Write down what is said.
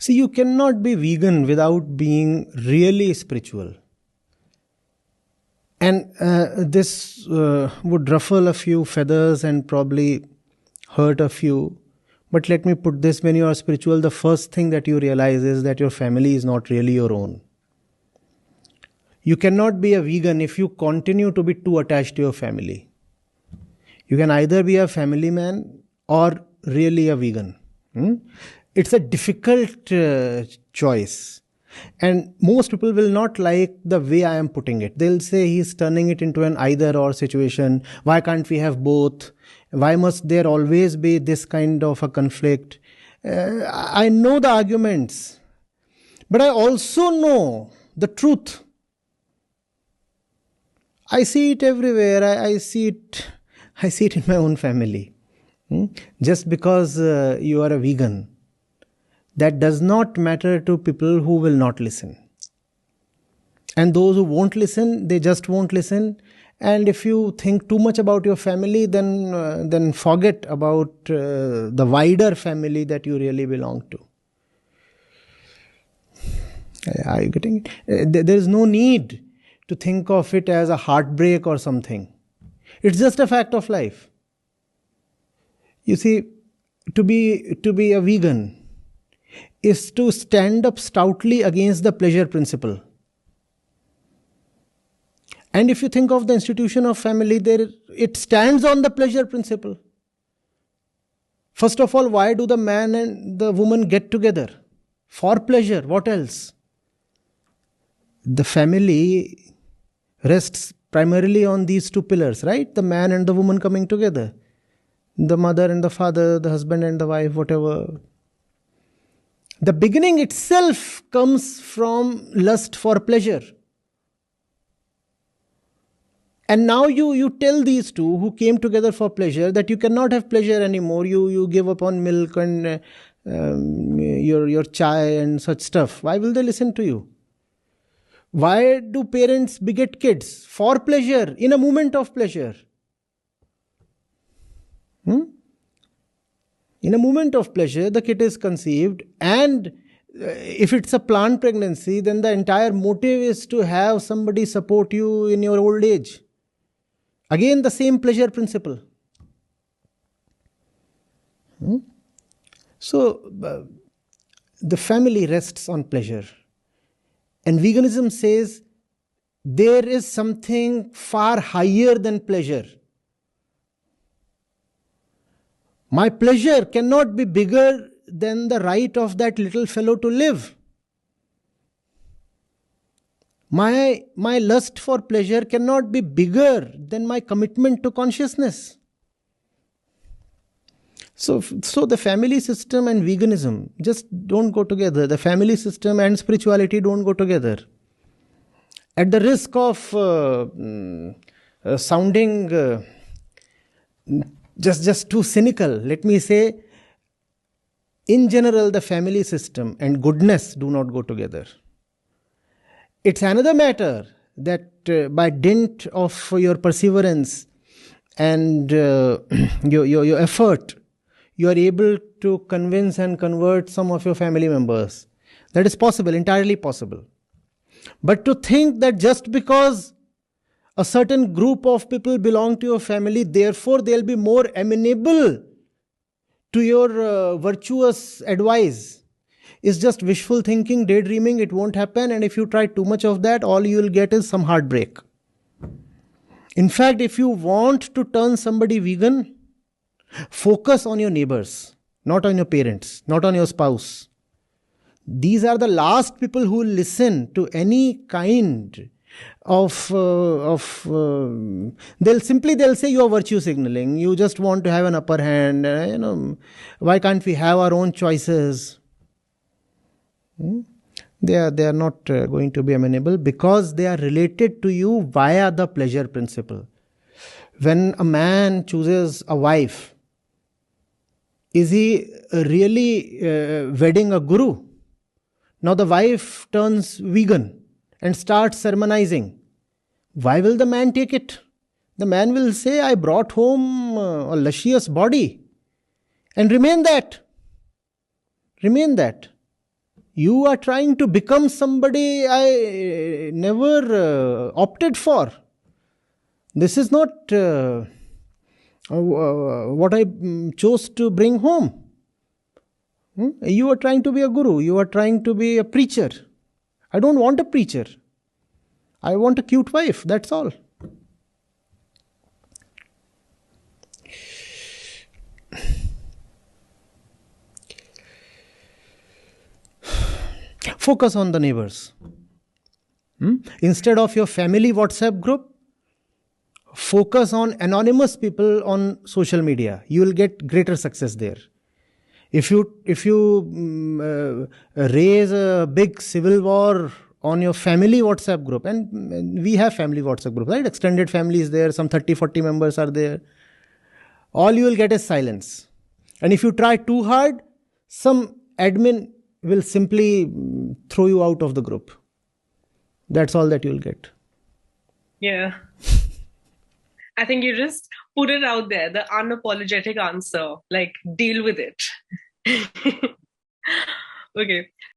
See, you cannot be vegan without being really spiritual. And this would ruffle a few feathers and probably hurt a few. But let me put this, when you are spiritual, the first thing that you realize is that your family is not really your own. You cannot be a vegan if you continue to be too attached to your family. You can either be a family man or really a vegan. It's a difficult choice. And most people will not like the way I am putting it. They'll say he's turning it into an either or situation. Why can't we have both? Why must there always be this kind of a conflict? I know the arguments, but I also know the truth. I see it everywhere. I see it in my own family. Just because you are a vegan, that does not matter to people who will not listen. And those who won't listen, they just won't listen. And if you think too much about your family, then forget about the wider family that you really belong to. Are you getting it? There is no need to think of it as a heartbreak or something. It's just a fact of life. You see, to be a vegan is to stand up stoutly against the pleasure principle. And if you think of the institution of family, it stands on the pleasure principle. First of all, why do the man and the woman get together? For pleasure. What else? The family rests primarily on these two pillars, right? The man and the woman coming together. The mother and the father, the husband and the wife, whatever. The beginning itself comes from lust for pleasure. And now you tell these two who came together for pleasure that you cannot have pleasure anymore. You give up on milk and your chai and such stuff. Why will they listen to you? Why do parents beget kids? For pleasure, in a moment of pleasure. In a moment of pleasure, the kid is conceived, and if it's a planned pregnancy, then the entire motive is to have somebody support you in your old age. Again, the same pleasure principle. So, the family rests on pleasure. And veganism says there is something far higher than pleasure. My pleasure cannot be bigger than the right of that little fellow to live. My lust for pleasure cannot be bigger than my commitment to consciousness. So the family system and veganism just don't go together. The family system and spirituality don't go together. At the risk of sounding just too cynical, let me say, in general, the family system and goodness do not go together. It's another matter that by dint of your perseverance and your effort, you are able to convince and convert some of your family members. That is possible, entirely possible. But to think that just because a certain group of people belong to your family, therefore they'll be more amenable to your virtuous advice, is just wishful thinking, daydreaming. It won't happen. And if you try too much of that, all you'll get is some heartbreak. In fact, if you want to turn somebody vegan, focus on your neighbors, not on your parents, not on your spouse. These are the last people who will listen to any kind of they'll say you are virtue signaling. You just want to have an upper hand. Why can't we have our own choices? They are not going to be amenable because they are related to you via the pleasure principle. When a man chooses a wife, is he really wedding a guru? Now the wife turns vegan and starts sermonizing. Why will the man take it? The man will say, I brought home a luscious body. And remain that. Remain that. You are trying to become somebody I never opted for. This is not what I chose to bring home. You are trying to be a guru. You are trying to be a preacher. I don't want a preacher. I want a cute wife. That's all. Focus on the neighbors. Instead of your family WhatsApp group, focus on anonymous people on social media. You will get greater success there. If you raise a big civil war on your family WhatsApp group, and we have family WhatsApp group, right? Extended family is there, some 30-40 members are there. All you will get is silence. And if you try too hard, some admin will simply throw you out of the group. That's all that you'll get. Yeah. I think you just put it out there, the unapologetic answer, like deal with it. Okay.